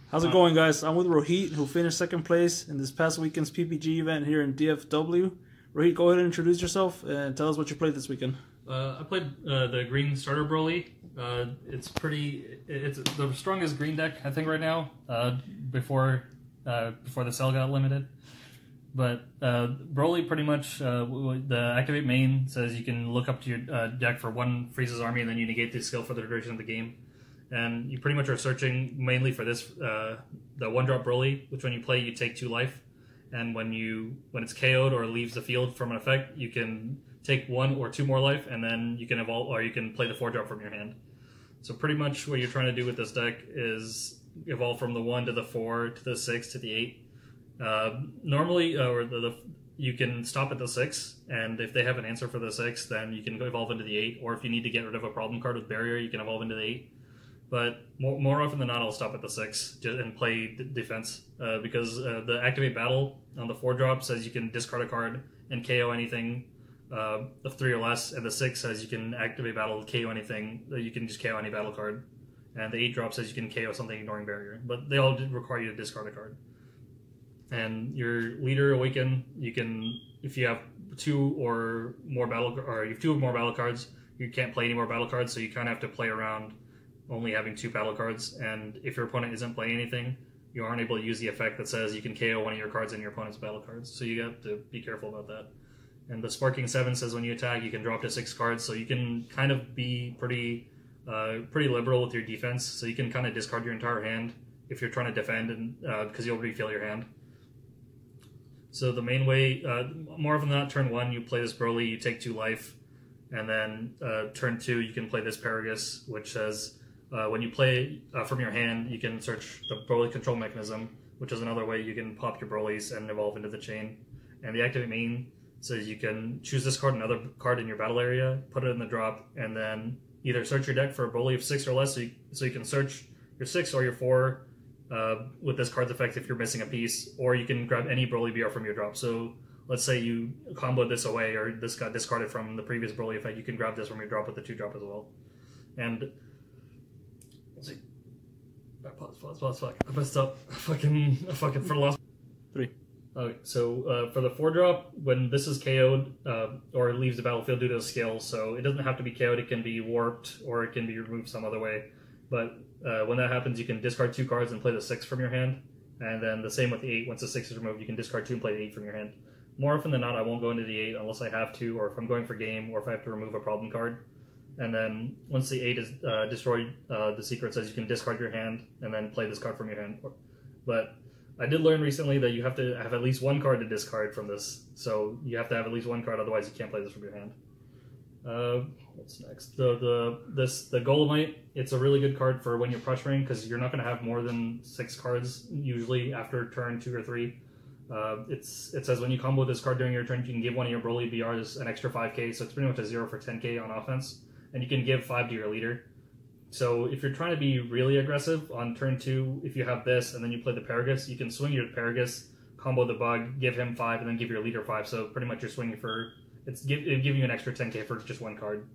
How's it going, guys? I'm with Rohit, who finished second place in this past weekend's PPG event here in DFW. Rohit, go ahead and introduce yourself and tell us what you played this weekend. I played the green starter Broly. It's the strongest green deck I think right now. Before the cell got limited, but Broly pretty much the activate main says you can look up to your deck for one freezes army and then you negate the skill for the duration of the game. And you pretty much are searching mainly for this the one drop Broly, which when you play you take 2 life, and when it's KO'd or leaves the field from an effect, you can take 1 or 2 more life, and then you can evolve or you can play the 4 drop from your hand. So pretty much what you're trying to do with this deck is evolve from the 1 to the 4 to the 6 to the 8. Normally, you can stop at the 6, and if they have an answer for the 6, then you can evolve into the 8. Or if you need to get rid of a problem card with barrier, you can evolve into the 8. But more often than not, I'll stop at the 6 and play defense because the activate battle on the 4 drop says you can discard a card and KO anything of 3 or less, and the 6 says you can activate battle KO anything. You can just KO any battle card, and the 8 drop says you can KO something ignoring barrier. But they all require you to discard a card. And your leader Awaken, you can, if you have 2 or more battle, or you have 2 or more battle cards, you can't play any more battle cards, so you kind of have to play around only having 2 battle cards, and if your opponent isn't playing anything, you aren't able to use the effect that says you can KO one of your cards in your opponent's battle cards, so you have to be careful about that. And the Sparking 7 says when you attack, you can drop to 6 cards, so you can kind of be pretty liberal with your defense, so you can kind of discard your entire hand if you're trying to defend, and because you'll refill your hand. So the main way, more often than not, turn 1, you play this Broly, you take 2 life, and then turn 2, you can play this Paragus, which says when you play from your hand, you can search the Broly control mechanism, which is another way you can pop your Brolys and evolve into the chain. And the activate main says you can choose this card, another card in your battle area, put it in the drop, and then either search your deck for a Broly of 6 or less, so you can search your 6 or your 4 with this card's effect if you're missing a piece, or you can grab any Broly BR from your drop. So let's say you comboed this away, or this got discarded from the previous Broly effect, you can grab this from your drop with the 2 drop as well. And let's see. Pause. Fuck. I messed up. Fucking for the last 3. Okay, so for the 4 drop, when this is KO'd or it leaves the battlefield due to a skill, so it doesn't have to be KO'd, it can be warped or it can be removed some other way. But when that happens, you can discard 2 cards and play the 6 from your hand. And then the same with the 8. Once the 6 is removed, you can discard 2 and play the 8 from your hand. More often than not, I won't go into the 8 unless I have to, or if I'm going for game, or if I have to remove a problem card. And then once the 8 is destroyed, the secret says you can discard your hand and then play this card from your hand. But I did learn recently that you have to have at least 1 card to discard from this. So you have to have at least 1 card, otherwise you can't play this from your hand. What's next? The Golemite, it's a really good card for when you're pressuring, because you're not going to have more than 6 cards usually after turn 2 or 3. It says when you combo this card during your turn, you can give one of your Broly BRs an extra 5k, so it's pretty much a 0 for 10k on offense, and you can give 5 to your leader. So if you're trying to be really aggressive on turn 2, if you have this and then you play the Paragus, you can swing your Paragus, combo the bug, give him 5, and then give your leader 5. So pretty much you're swinging for it'll give you an extra 10k for just 1 card.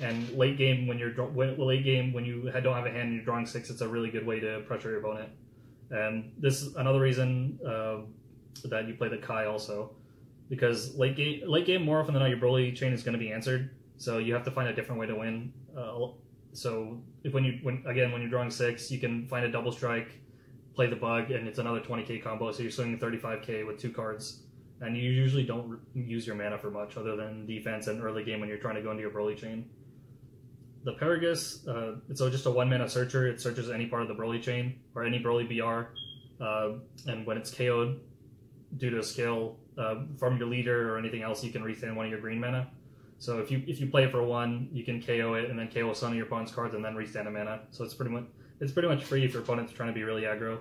And late game when you don't have a hand and you're drawing 6, it's a really good way to pressure your opponent. And this is another reason that you play the Kai also, because late game more often than not your Broly chain is going to be answered, so you have to find a different way to win. So when you're drawing 6, you can find a double strike, play the bug, and it's another 20k combo. So you're swinging 35k with 2 cards, and you usually don't use your mana for much other than defense and early game when you're trying to go into your Broly chain. The Paragus, it's just a 1 mana searcher. It searches any part of the Broly chain or any Broly BR, and when it's KO'd due to a skill from your leader or anything else, you can restand 1 of your green mana. So if you play it for 1, you can KO it and then KO some of your opponent's cards and then restand a mana. So it's pretty much free if your opponent's trying to be really aggro.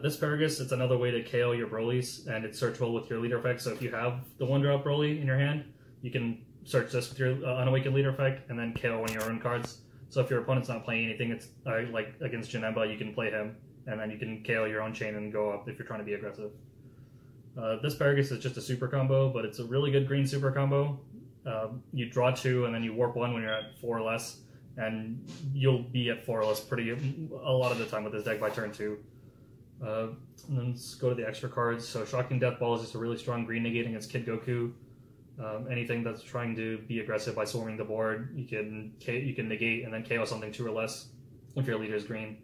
This Paragus, it's another way to KO your Brolys, and it's searchable with your leader effect. So if you have the 1-drop Broly in your hand, you can search this with your Unawakened leader effect and then KO one of your own cards. So if your opponent's not playing anything, it's like against Janemba, you can play him, and then you can KO your own chain and go up if you're trying to be aggressive. This Paragus is just a super combo, but it's a really good green super combo. You draw 2 and then you warp 1 when you're at 4 or less, and you'll be at 4-less a lot of the time with this deck by turn 2. And then let's go to the extra cards. So Shocking Death Ball is just a really strong green negate against Kid Goku. Anything that's trying to be aggressive by swarming the board, you can negate and then KO something 2 or less if your leader is green.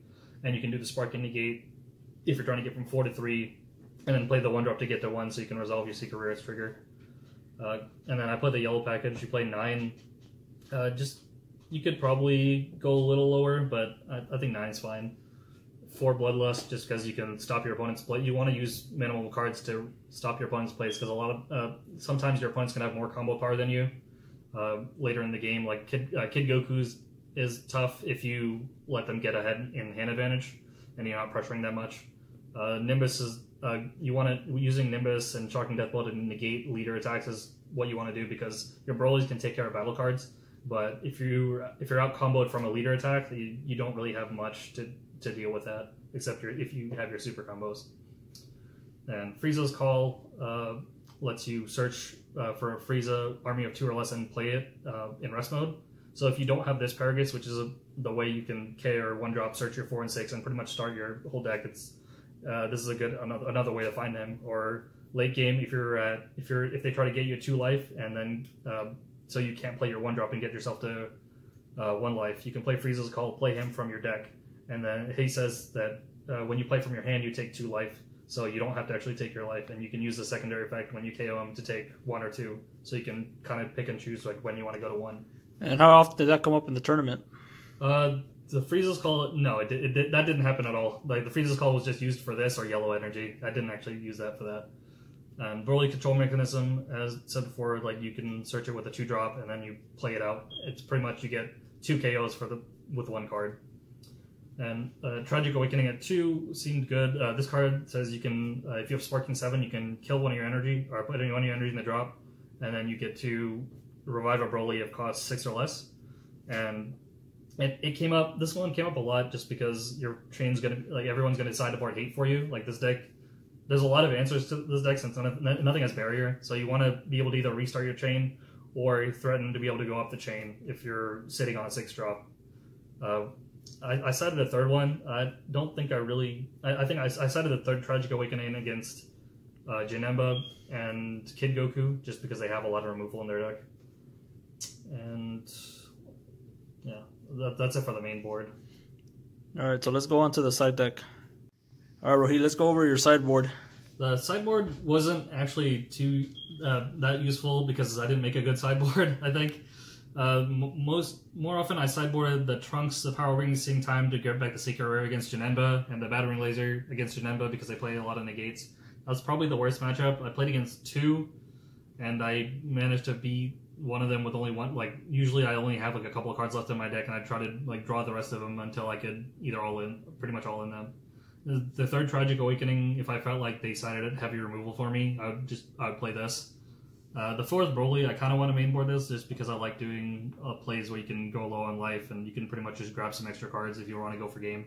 And you can do the Sparking Negate if you're trying to get from 4 to 3, and then play the 1-drop to get to 1 so you can resolve your Secret Rare's trigger. And then I play the yellow package. You play 9. You could probably go a little lower, but I think 9's fine. 4 Bloodlust, just because you can stop your opponent's play. You want to use minimal cards to stop your opponent's plays, because sometimes your opponent's can have more combo power than you later in the game. Like Kid Goku's is tough if you let them get ahead in hand advantage and you're not pressuring that much. Nimbus is using Nimbus and Shocking Death Ball to negate leader attacks is what you want to do, because your Broly's can take care of battle cards, but if you're out comboed from a leader attack, you don't really have much to deal with that, except if you have your super combos. And Frieza's Call lets you search for a Frieza army of 2 or less and play it in rest mode. So if you don't have this Paragus, which is the way you can K or 1-drop search your 4 and 6 and pretty much start your whole deck, this is another way to find him. Or late game, if they try to get you 2 life and then so you can't play your 1-drop and get yourself to 1 life, you can play Frieza's Call, play him from your deck, and then he says that when you play from your hand, you take 2 life, so you don't have to actually take your life, and you can use the secondary effect when you KO him to take 1 or 2, so you can kind of pick and choose like when you want to go to 1. And how often did that come up in the tournament? The Frieza's Call, no, that didn't happen at all. Like the Frieza's Call was just used for this or Yellow Energy. I didn't actually use that for that. And Broly Control Mechanism, as said before, like you can search it with a 2-drop and then you play it out. It's pretty much you get 2 KOs with 1 card. And Tragic Awakening at 2 seemed good. This card says you can, if you have Sparking 7, you can kill one of your energy, or put one of your energy in the drop, and then you get to revive a Broly of cost 6 or less. And it came up, this one came up a lot just because your chain's gonna, like everyone's gonna decide to board hate for you. Like this deck, there's a lot of answers to this deck since nothing has barrier. So you want to be able to either restart your chain or threaten to be able to go off the chain if you're sitting on a 6-drop. I cited a third one. I don't think I think I cited a third Tragic Awakening against Janemba and Kid Goku just because they have a lot of removal in their deck. And yeah, that's it for the main board. Alright, so let's go on to the side deck. Alright, Rohit, let's go over your sideboard. The sideboard wasn't actually too that useful because I didn't make a good sideboard, I think. More often I sideboarded the Trunks, the Power Ring, Seeing Time to get back the Secret Rare against Janemba, and the Battering Laser against Janemba because they play a lot of negates. That was probably the worst matchup. I played against 2, and I managed to beat one of them with only 1. Like, usually I only have like a couple of cards left in my deck, and I try to like draw the rest of them until I could either pretty much all in them. The third Tragic Awakening, if I felt like they sided heavy removal for me, I would play this. The fourth Broly, I kind of want to mainboard this just because I like doing plays where you can go low on life and you can pretty much just grab some extra cards if you want to go for game.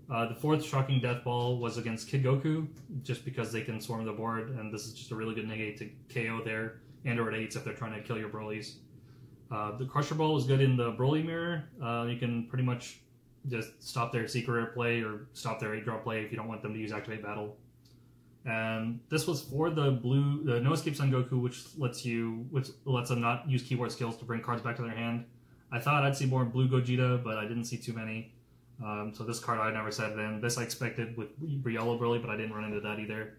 The fourth Shocking Death Ball was against Kid Goku, just because they can swarm the board, and this is just a really good negate to KO there, and or at 8s if they're trying to kill your Brolys. The Crusher Ball is good in the Broly mirror. You can pretty much just stop their Secret Rare play or stop their 8-drop play if you don't want them to use Activate Battle. And this was for the No Escape Son Goku, which lets them not use keyboard skills to bring cards back to their hand. I thought I'd see more Blue Gogeta, but I didn't see too many. So this card I never set it in. This I expected with Yellow Broly, but I didn't run into that either.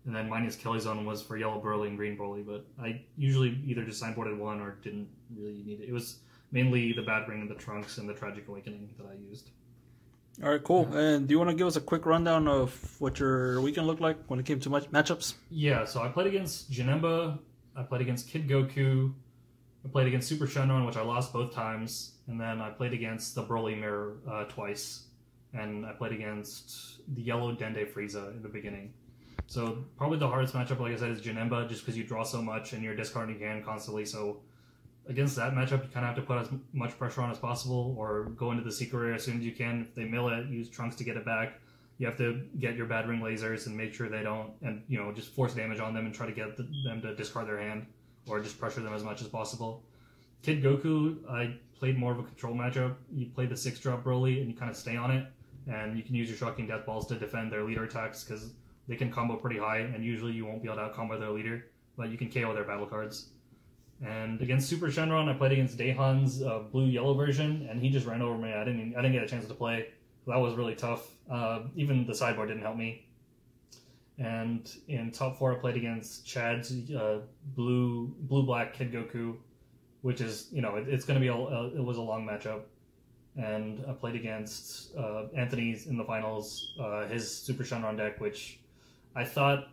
And then minus Kelly Zone was for Yellow Broly and Green Broly, but I usually either just sideboarded one or didn't really need it. It was mainly the Bad Ring and the Trunks and the Tragic Awakening that I used. All right, cool. And do you want to give us a quick rundown of what your weekend looked like when it came to matchups? Yeah, so I played against Janemba, I played against Kid Goku, I played against Super Shenron, which I lost both times, and then I played against the Broly Mirror twice, and I played against the Yellow Dende Frieza in the beginning. So probably the hardest matchup, like I said, is Janemba, just because you draw so much and you're discarding your hand constantly, so against that matchup, you kind of have to put as much pressure on as possible, or go into the Secret Rare as soon as you can. If they mill it, use Trunks to get it back. You have to get your Bad Ring lasers and make sure they don't, and just force damage on them and try to get them to discard their hand, or just pressure them as much as possible. Kid Goku, I played more of a control matchup. You play the 6-drop Broly, and you kind of stay on it, and you can use your Shocking Death Balls to defend their leader attacks, because they can combo pretty high, and usually you won't be able to out-combo their leader, but you can KO their battle cards. And against Super Shenron, I played against Daehan's blue-yellow version, and he just ran over me. I didn't get a chance to play. That was really tough. Even the sideboard didn't help me. And in top 4, I played against Chad's blue-black Kid Goku, which is, it's going to be it was a long matchup. And I played against Anthony's in the finals, his Super Shenron deck, which I thought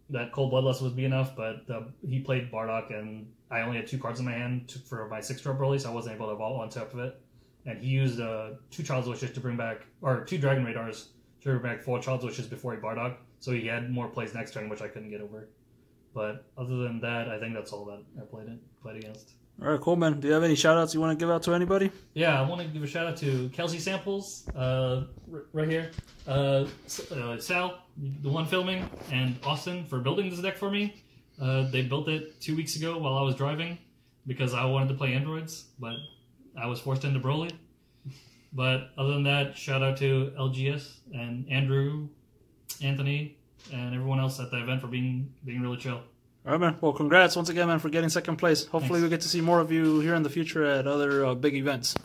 that Cold Bloodlust would be enough, but he played Bardock, and I only had 2 cards in my hand for my 6-drop Broly, so I wasn't able to vault on top of it. And he used 2 Child's Wishes to bring back, or 2 Dragon Radars to bring back 4 Child's Wishes before he Bardock, so he had more plays next turn, which I couldn't get over. But other than that, I think that's all that I played against. All right, cool, man. Do you have any shout-outs you want to give out to anybody? Yeah, I want to give a shout-out to Kelsey Samples, right here. Sal, the one filming, and Austin for building this deck for me. They built it 2 weeks ago while I was driving because I wanted to play androids, but I was forced into Broly. But other than that, shout-out to LGS and Andrew, Anthony, and everyone else at the event for being really chill. All right, man. Well, congrats once again, man, for getting second place. Hopefully we get to see more of you here in the future at other big events.